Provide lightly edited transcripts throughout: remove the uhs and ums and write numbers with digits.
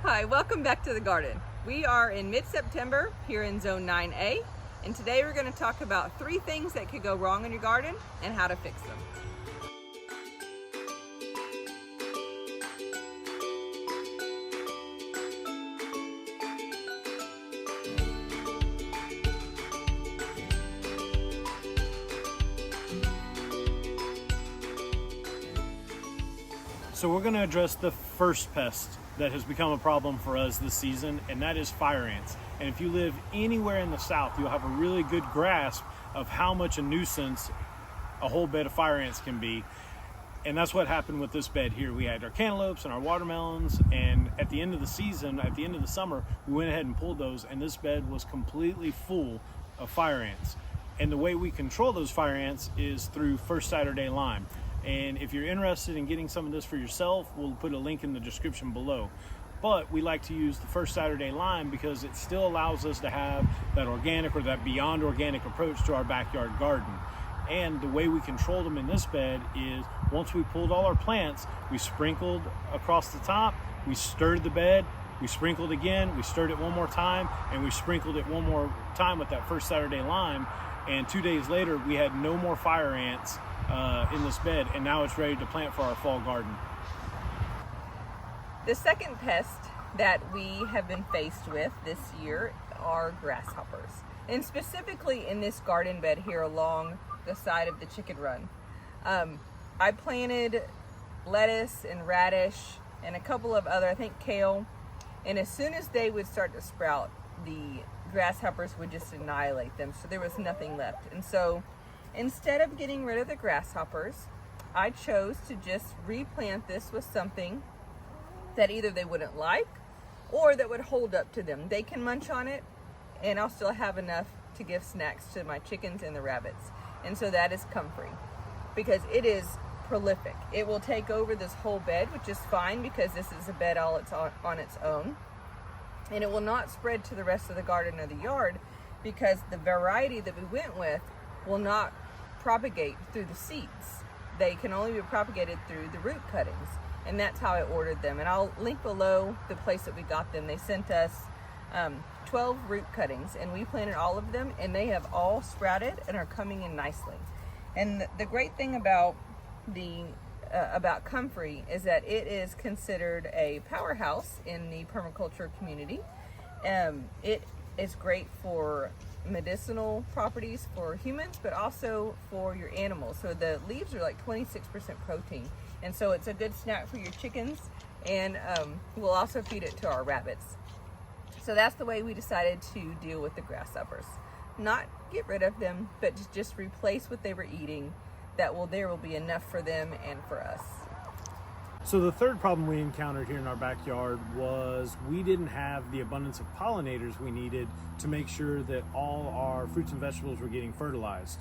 Hi, welcome back to the garden. We are in mid-September here in Zone 9A, and today we're going to talk about 3 things that could go wrong in your garden and how to fix them. So we're going to address the first pest that has become a problem for us this season, and that is fire ants. And if you live anywhere in the South, you'll have a really good grasp of how much a nuisance a whole bed of fire ants can be. And that's what happened with this bed here. We had our cantaloupes and our watermelons, and at the end of the season, at the end of the summer, we went ahead and pulled those, and this bed was completely full of fire ants. And the way we control those fire ants is through First Saturday Lime. And if you're interested in getting some of this for yourself, we'll put a link in the description below. But we like to use the First Saturday Lime because it still allows us to have that organic or that beyond organic approach to our backyard garden. And the way we control them in this bed is once we pulled all our plants, we sprinkled across the top, we stirred the bed, we sprinkled again, we stirred it one more time, and we sprinkled it one more time with that First Saturday Lime. And 2 days later, we had no more fire ants in this bed, and now it's ready to plant for our fall garden. The second pest that we have been faced with this year are grasshoppers, and specifically in this garden bed here along the side of the chicken run. I planted lettuce and radish and a couple of other, I think kale, and as soon as they would start to sprout, the grasshoppers would just annihilate them, so there was nothing left. And so instead of getting rid of the grasshoppers, I chose to just replant this with something that either they wouldn't like or that would hold up to them. They can munch on it, and I'll still have enough to give snacks to my chickens and the rabbits. And so that is comfrey, because it is prolific. It will take over this whole bed, which is fine because this is a bed all on its own. And it will not spread to the rest of the garden or the yard because the variety that we went with will not propagate through the seeds. They can only be propagated through the root cuttings, and that's how I ordered them. And I'll link below the place that we got them. They sent us 12 root cuttings, and we planted all of them, and they have all sprouted and are coming in nicely. And the great thing about comfrey is that it is considered a powerhouse in the permaculture community. It is great for medicinal properties for humans, but also for your animals. So the leaves are like 26% protein, and so it's a good snack for your chickens, and we'll also feed it to our rabbits. So that's the way we decided to deal with the grasshoppers. Not get rid of them, but just replace what they were eating. There will be enough for them and for us. So the third problem we encountered here in our backyard was we didn't have the abundance of pollinators we needed to make sure that all our fruits and vegetables were getting fertilized.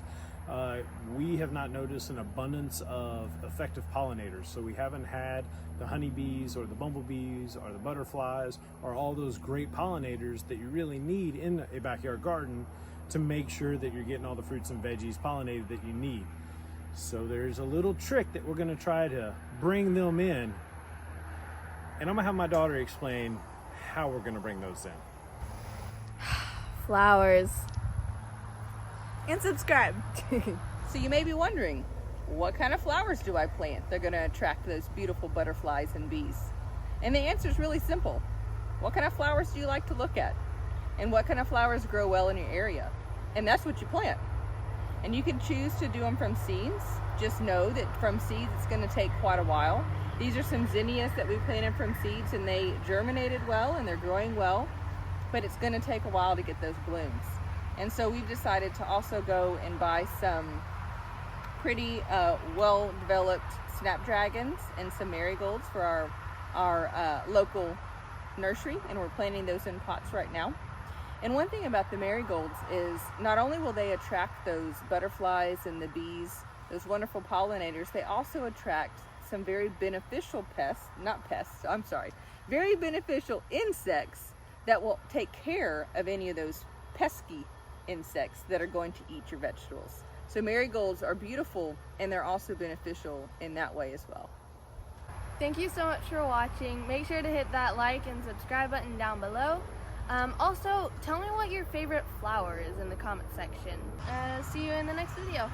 We have not noticed an abundance of effective pollinators. So we haven't had the honeybees or the bumblebees or the butterflies or all those great pollinators that you really need in a backyard garden to make sure that you're getting all the fruits and veggies pollinated that you need. So there's a little trick that we're going to try to bring them in, and I'm going to have my daughter explain how we're going to bring those in. Flowers. And subscribe. So you may be wondering, what kind of flowers do I plant? They're going to attract those beautiful butterflies and bees. And the answer is really simple. What kind of flowers do you like to look at? And what kind of flowers grow well in your area? And that's what you plant. And you can choose to do them from seeds. Just know that from seeds it's going to take quite a while. These are some zinnias that we planted from seeds, and they germinated well and they're growing well, but it's going to take a while to get those blooms. And so we've decided to also go and buy some pretty well-developed snapdragons and some marigolds for our local nursery, and we're planting those in pots right now. And one thing about the marigolds is not only will they attract those butterflies and the bees, those wonderful pollinators, they also attract some very beneficial very beneficial insects that will take care of any of those pesky insects that are going to eat your vegetables. So marigolds are beautiful, and they're also beneficial in that way as well. Thank you so much for watching. Make sure to hit that like and subscribe button down below. Also, tell me what your favorite flower is in the comment section. See you in the next video.